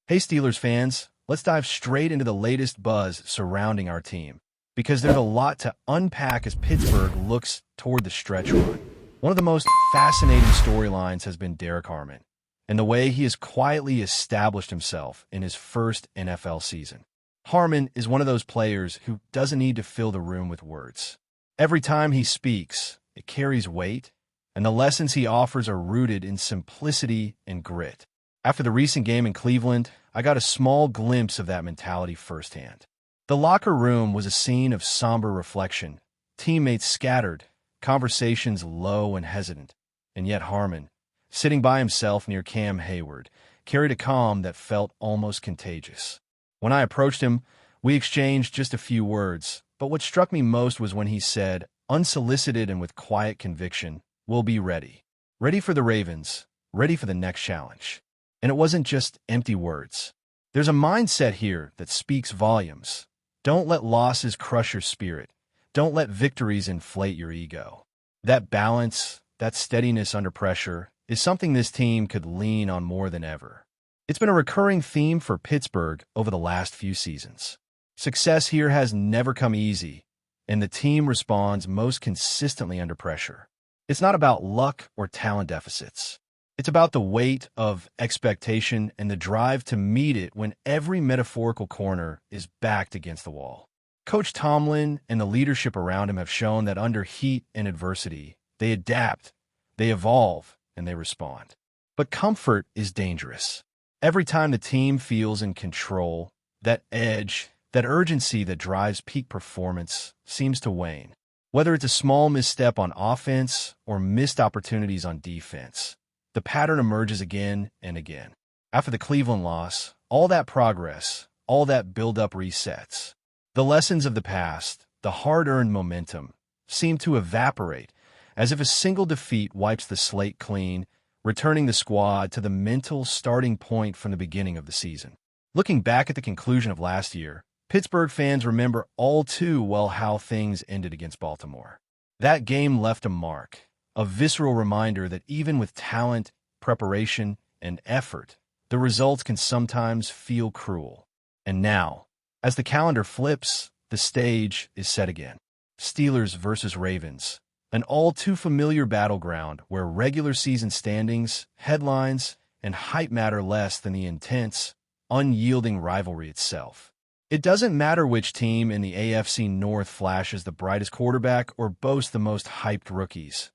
Hey Steelers fans, let's dive straight into the latest buzz surrounding our team, because there's a lot to unpack as Pittsburgh looks toward the stretch run. One of the most fascinating storylines has been Derek Harmon, and the way he has quietly established himself in his first NFL season. Harmon is one of those players who doesn't need to fill the room with words. Every time he speaks, it carries weight, and the lessons he offers are rooted in simplicity and grit. After the recent game in Cleveland, I got a small glimpse of that mentality firsthand. The locker room was a scene of somber reflection, teammates scattered, conversations low and hesitant, and yet Harmon, sitting by himself near Cam Hayward, carried a calm that felt almost contagious. When I approached him, we exchanged just a few words, but what struck me most was when he said, unsolicited and with quiet conviction, "We'll be ready. Ready for the Ravens, ready for the next challenge." And it wasn't just empty words. There's a mindset here that speaks volumes. Don't let losses crush your spirit. Don't let victories inflate your ego. That balance, that steadiness under pressure, is something this team could lean on more than ever. It's been a recurring theme for Pittsburgh over the last few seasons. Success here has never come easy, and the team responds most consistently under pressure. It's not about luck or talent deficits. It's about the weight of expectation and the drive to meet it when every metaphorical corner is backed against the wall. Coach Tomlin and the leadership around him have shown that under heat and adversity, they adapt, they evolve, and they respond. But comfort is dangerous. Every time the team feels in control, that edge, that urgency that drives peak performance seems to wane. Whether it's a small misstep on offense or missed opportunities on defense, the pattern emerges again and again. After the Cleveland loss, all that progress, all that build-up resets. The lessons of the past, the hard-earned momentum, seem to evaporate, as if a single defeat wipes the slate clean, returning the squad to the mental starting point from the beginning of the season. Looking back at the conclusion of last year, Pittsburgh fans remember all too well how things ended against Baltimore. That game left a mark, a visceral reminder that even with talent, preparation, and effort, the results can sometimes feel cruel. And now, as the calendar flips, the stage is set again. Steelers versus Ravens, an all-too-familiar battleground where regular season standings, headlines, and hype matter less than the intense, unyielding rivalry itself. It doesn't matter which team in the AFC North flashes the brightest quarterback or boasts the most hyped rookies.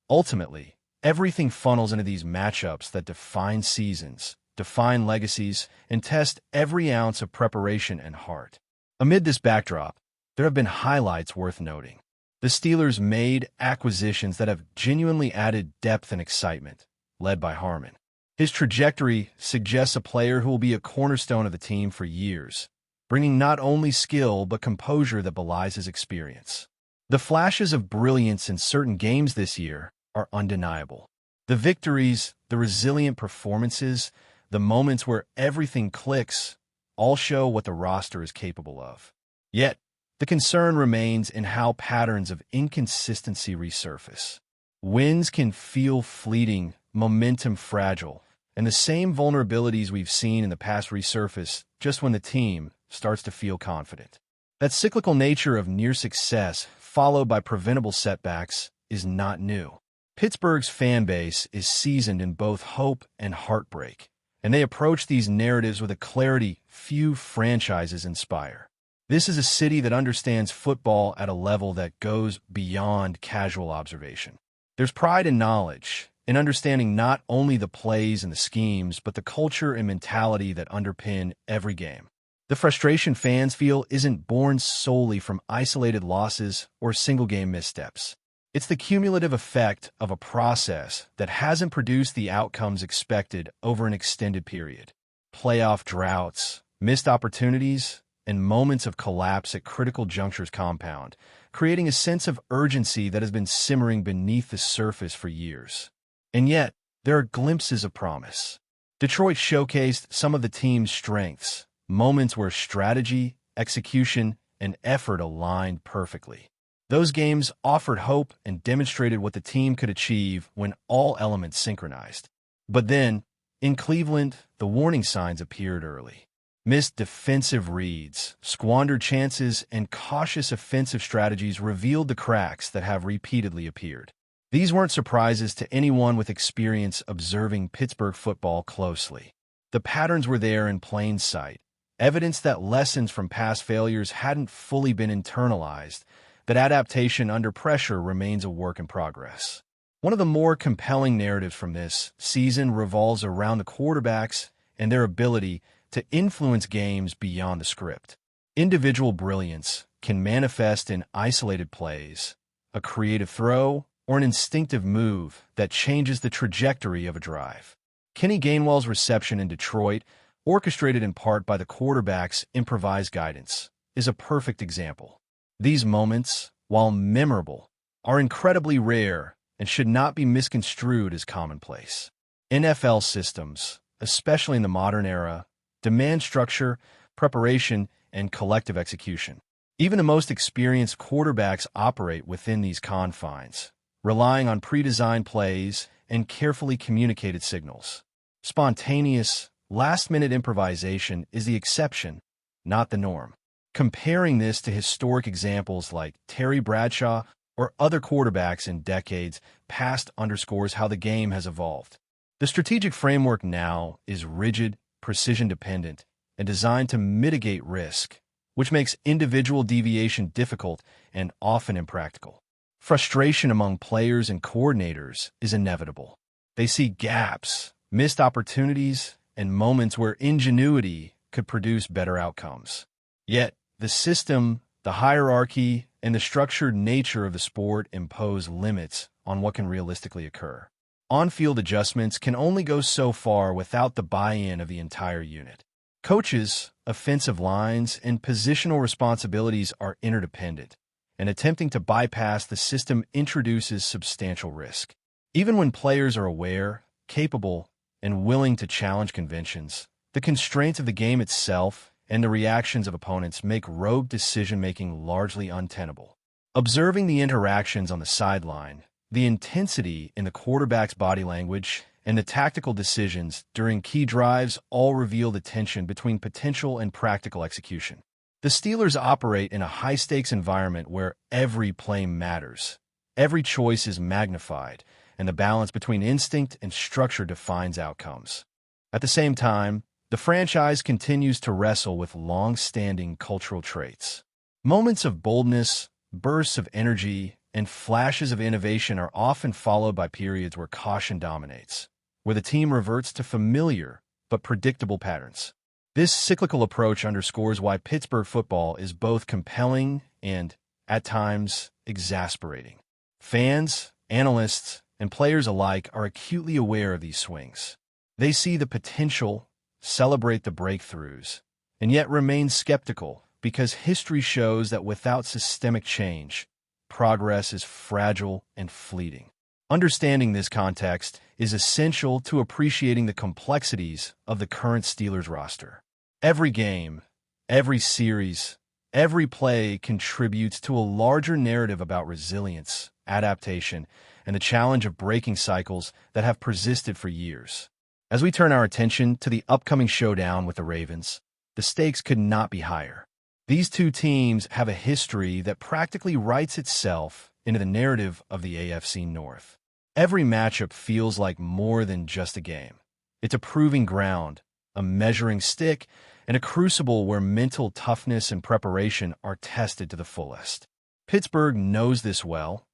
Ultimately, everything funnels into these matchups that define seasons, define legacies, and test every ounce of preparation and heart. Amid this backdrop, there have been highlights worth noting. The Steelers made acquisitions that have genuinely added depth and excitement, led by Harmon. His trajectory suggests a player who will be a cornerstone of the team for years, bringing not only skill but composure that belies his experience. The flashes of brilliance in certain games this year are undeniable. The victories, the resilient performances, the moments where everything clicks, all show what the roster is capable of. Yet, the concern remains in how patterns of inconsistency resurface. Wins can feel fleeting, momentum fragile, and the same vulnerabilities we've seen in the past resurface just when the team starts to feel confident. That cyclical nature of near success, followed by preventable setbacks, is not new. Pittsburgh's fan base is seasoned in both hope and heartbreak, and they approach these narratives with a clarity few franchises inspire. This is a city that understands football at a level that goes beyond casual observation. There's pride and knowledge, in understanding not only the plays and the schemes, but the culture and mentality that underpin every game. The frustration fans feel isn't born solely from isolated losses or single-game missteps. It's the cumulative effect of a process that hasn't produced the outcomes expected over an extended period. Playoff droughts, missed opportunities, and moments of collapse at critical junctures compound, creating a sense of urgency that has been simmering beneath the surface for years. And yet, there are glimpses of promise. Detroit showcased some of the team's strengths, moments where strategy, execution, and effort aligned perfectly. Those games offered hope and demonstrated what the team could achieve when all elements synchronized. But then, In Cleveland, the warning signs appeared early. Missed defensive reads, squandered chances, and cautious offensive strategies revealed the cracks that have repeatedly appeared. These weren't surprises to anyone with experience observing Pittsburgh football closely. The patterns were there in plain sight, evidence that lessons from past failures hadn't fully been internalized, that adaptation under pressure remains a work in progress. One of the more compelling narratives from this season revolves around the quarterbacks and their ability to influence games beyond the script. Individual brilliance can manifest in isolated plays, a creative throw, or an instinctive move that changes the trajectory of a drive. Kenny Gainwell's reception in Detroit, orchestrated in part by the quarterback's improvised guidance, is a perfect example. These moments, while memorable, are incredibly rare and should not be misconstrued as commonplace. NFL systems, especially in the modern era, demand structure, preparation, and collective execution. Even the most experienced quarterbacks operate within these confines, relying on pre-designed plays and carefully communicated signals. Spontaneous, last-minute improvisation is the exception, not the norm. Comparing this to historic examples like Terry Bradshaw or other quarterbacks in decades past underscores how the game has evolved. The strategic framework now is rigid, precision-dependent, and designed to mitigate risk, which makes individual deviation difficult and often impractical. Frustration among players and coordinators is inevitable. They see gaps, missed opportunities, and moments where ingenuity could produce better outcomes. Yet, the system, the hierarchy, and the structured nature of the sport impose limits on what can realistically occur. On-field adjustments can only go so far without the buy-in of the entire unit. Coaches, offensive lines, and positional responsibilities are interdependent, and attempting to bypass the system introduces substantial risk. Even when players are aware, capable, and willing to challenge conventions, the constraints of the game itself and the reactions of opponents make rogue decision-making largely untenable. Observing the interactions on the sideline, the intensity in the quarterback's body language, and the tactical decisions during key drives all reveal the tension between potential and practical execution. The Steelers operate in a high-stakes environment where every play matters, every choice is magnified, and the balance between instinct and structure defines outcomes. At the same time, the franchise continues to wrestle with long-standing cultural traits. Moments of boldness, bursts of energy, and flashes of innovation are often followed by periods where caution dominates, where the team reverts to familiar but predictable patterns. This cyclical approach underscores why Pittsburgh football is both compelling and, at times, exasperating. Fans, analysts, and players alike are acutely aware of these swings. They see the potential, celebrate the breakthroughs, and yet remain skeptical because history shows that without systemic change, progress is fragile and fleeting. Understanding this context is essential to appreciating the complexities of the current Steelers roster. Every game, every series, every play contributes to a larger narrative about resilience, adaptation, and the challenge of breaking cycles that have persisted for years. As we turn our attention to the upcoming showdown with the Ravens, the stakes could not be higher. These two teams have a history that practically writes itself into the narrative of the AFC North. Every matchup feels like more than just a game. It's a proving ground, a measuring stick, and a crucible where mental toughness and preparation are tested to the fullest. Pittsburgh knows this well,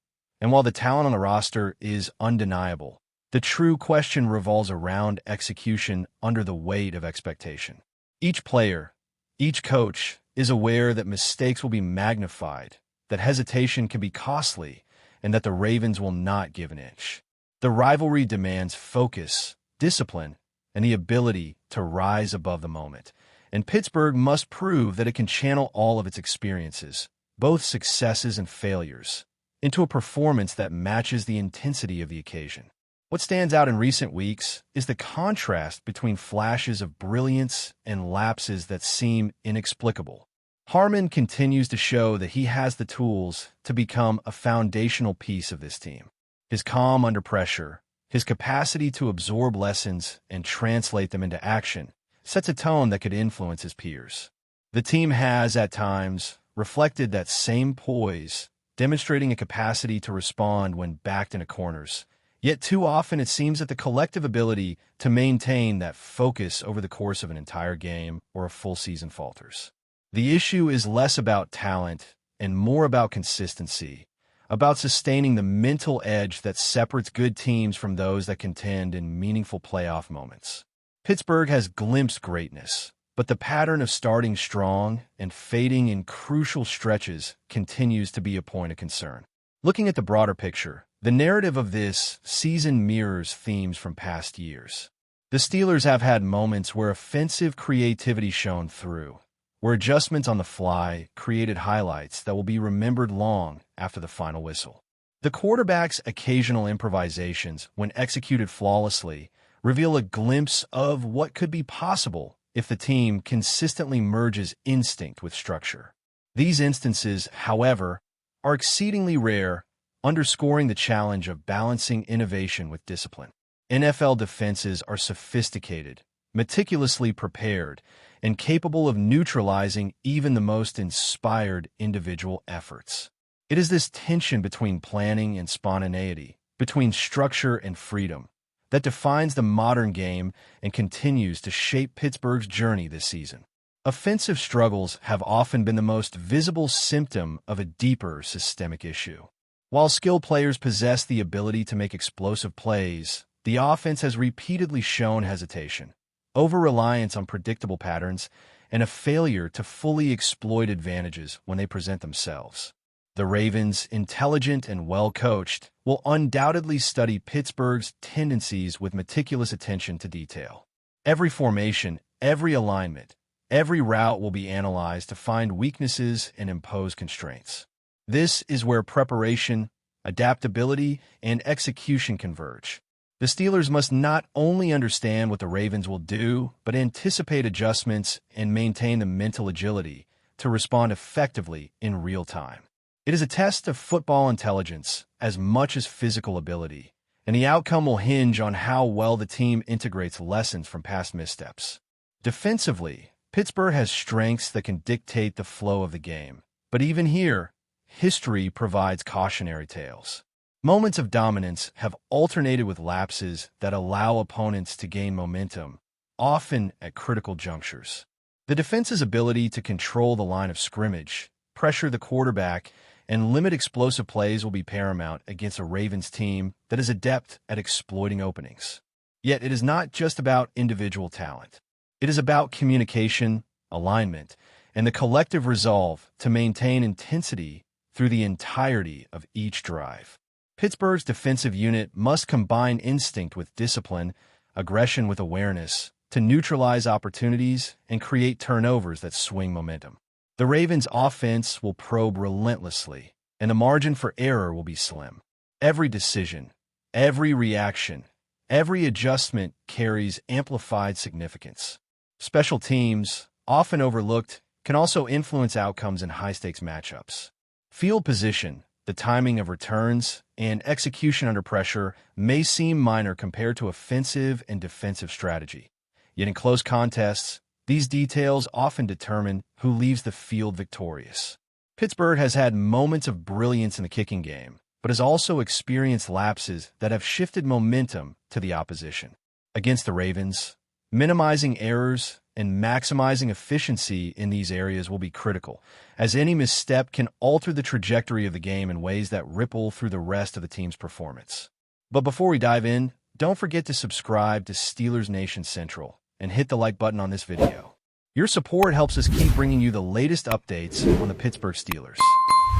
and while the talent on the roster is undeniable, the true question revolves around execution under the weight of expectation. Each player, each coach, is aware that mistakes will be magnified, that hesitation can be costly, and that the Ravens will not give an inch. The rivalry demands focus, discipline, and the ability to rise above the moment, and Pittsburgh must prove that it can channel all of its experiences, both successes and failures, into a performance that matches the intensity of the occasion. What stands out in recent weeks is the contrast between flashes of brilliance and lapses that seem inexplicable. Harmon continues to show that he has the tools to become a foundational piece of this team. His calm under pressure, His capacity to absorb lessons and translate them into action sets a tone that could influence his peers. The team has, at times, reflected that same poise, demonstrating a capacity to respond when backed into corners. Yet too often it seems that the collective ability to maintain that focus over the course of an entire game or a full season falters. The issue is less about talent and more about consistency, about sustaining the mental edge that separates good teams from those that contend in meaningful playoff moments. Pittsburgh has glimpsed greatness, but the pattern of starting strong and fading in crucial stretches continues to be a point of concern. Looking at the broader picture, the narrative of this season mirrors themes from past years. The Steelers have had moments where offensive creativity shone through, where adjustments on the fly created highlights that will be remembered long after the final whistle. The quarterback's occasional improvisations, when executed flawlessly, reveal a glimpse of what could be possible if the team consistently merges instinct with structure. These instances, however, are exceedingly rare, underscoring the challenge of balancing innovation with discipline. NFL defenses are sophisticated, meticulously prepared, and capable of neutralizing even the most inspired individual efforts. It is this tension between planning and spontaneity, between structure and freedom, that defines the modern game and continues to shape Pittsburgh's journey this season. Offensive struggles have often been the most visible symptom of a deeper systemic issue. While skilled players possess the ability to make explosive plays, the offense has repeatedly shown hesitation, over-reliance on predictable patterns, and a failure to fully exploit advantages when they present themselves. The Ravens, intelligent and well-coached, will undoubtedly study Pittsburgh's tendencies with meticulous attention to detail. Every formation, every alignment, every route will be analyzed to find weaknesses and impose constraints. This is where preparation, adaptability, and execution converge. The Steelers must not only understand what the Ravens will do, but anticipate adjustments and maintain the mental agility to respond effectively in real time. It is a test of football intelligence as much as physical ability, and the outcome will hinge on how well the team integrates lessons from past missteps. Defensively, Pittsburgh has strengths that can dictate the flow of the game, but even here, history provides cautionary tales. Moments of dominance have alternated with lapses that allow opponents to gain momentum, often at critical junctures. The defense's ability to control the line of scrimmage, pressure the quarterback, and limit explosive plays will be paramount against a Ravens team that is adept at exploiting openings. Yet it is not just about individual talent. It is about communication, alignment, and the collective resolve to maintain intensity through the entirety of each drive. Pittsburgh's defensive unit must combine instinct with discipline, aggression with awareness, to neutralize opportunities and create turnovers that swing momentum. The Ravens' offense will probe relentlessly, and the margin for error will be slim. Every decision, every reaction, every adjustment carries amplified significance. Special teams, often overlooked, can also influence outcomes in high-stakes matchups. Field position, the timing of returns, and execution under pressure may seem minor compared to offensive and defensive strategy. Yet in close contests, these details often determine who leaves the field victorious. Pittsburgh has had moments of brilliance in the kicking game, but has also experienced lapses that have shifted momentum to the opposition. Against the Ravens, minimizing errors and maximizing efficiency in these areas will be critical, as any misstep can alter the trajectory of the game in ways that ripple through the rest of the team's performance. But before we dive in, don't forget to subscribe to Steelers Nation Central and hit the like button on this video. Your support helps us keep bringing you the latest updates on the Pittsburgh Steelers.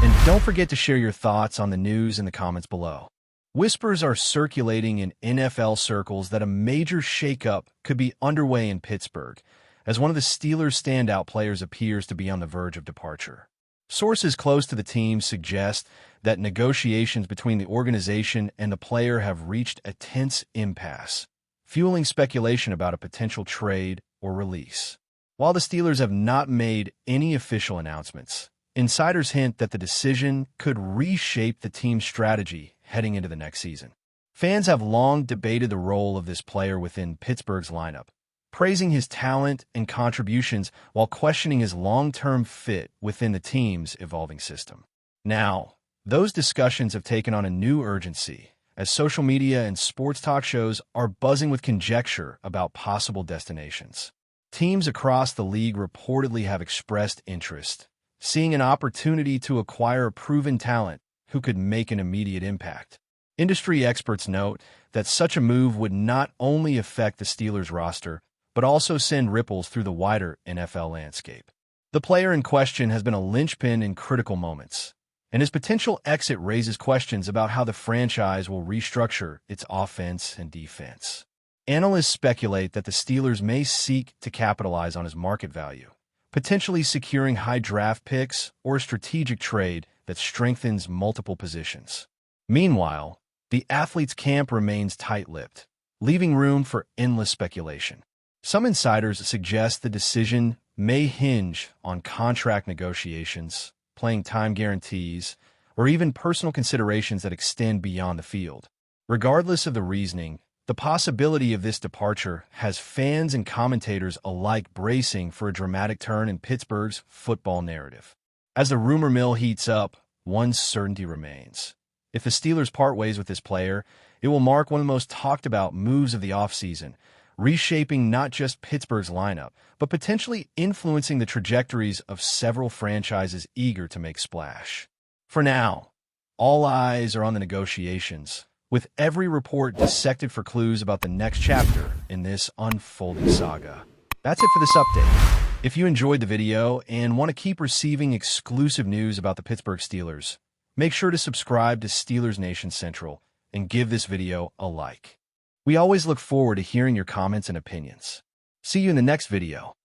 And don't forget to share your thoughts on the news in the comments below. Whispers are circulating in NFL circles that a major shakeup could be underway in Pittsburgh, as one of the Steelers' standout players appears to be on the verge of departure. Sources close to the team suggest that negotiations between the organization and the player have reached a tense impasse, fueling speculation about a potential trade or release. While the Steelers have not made any official announcements, insiders hint that the decision could reshape the team's strategy heading into the next season. Fans have long debated the role of this player within Pittsburgh's lineup, praising his talent and contributions while questioning his long-term fit within the team's evolving system. Now, those discussions have taken on a new urgency, as social media and sports talk shows are buzzing with conjecture about possible destinations. Teams across the league reportedly have expressed interest, seeing an opportunity to acquire a proven talent who could make an immediate impact. Industry experts note that such a move would not only affect the Steelers roster, but also send ripples through the wider NFL landscape. The player in question has been a linchpin in critical moments, and his potential exit raises questions about how the franchise will restructure its offense and defense. Analysts speculate that the Steelers may seek to capitalize on his market value, potentially securing high draft picks or a strategic trade that strengthens multiple positions. Meanwhile, the athlete's camp remains tight-lipped, leaving room for endless speculation. Some insiders suggest the decision may hinge on contract negotiations, playing time guarantees, or even personal considerations that extend beyond the field. Regardless of the reasoning, the possibility of this departure has fans and commentators alike bracing for a dramatic turn in Pittsburgh's football narrative. As the rumor mill heats up, one certainty remains. If the Steelers part ways with this player, it will mark one of the most talked-about moves of the offseason, reshaping not just Pittsburgh's lineup, but potentially influencing the trajectories of several franchises eager to make splash. For now, all eyes are on the negotiations, with every report dissected for clues about the next chapter in this unfolding saga. That's it for this update. If you enjoyed the video and want to keep receiving exclusive news about the Pittsburgh Steelers, make sure to subscribe to Steelers Nation Central and give this video a like. We always look forward to hearing your comments and opinions. See you in the next video.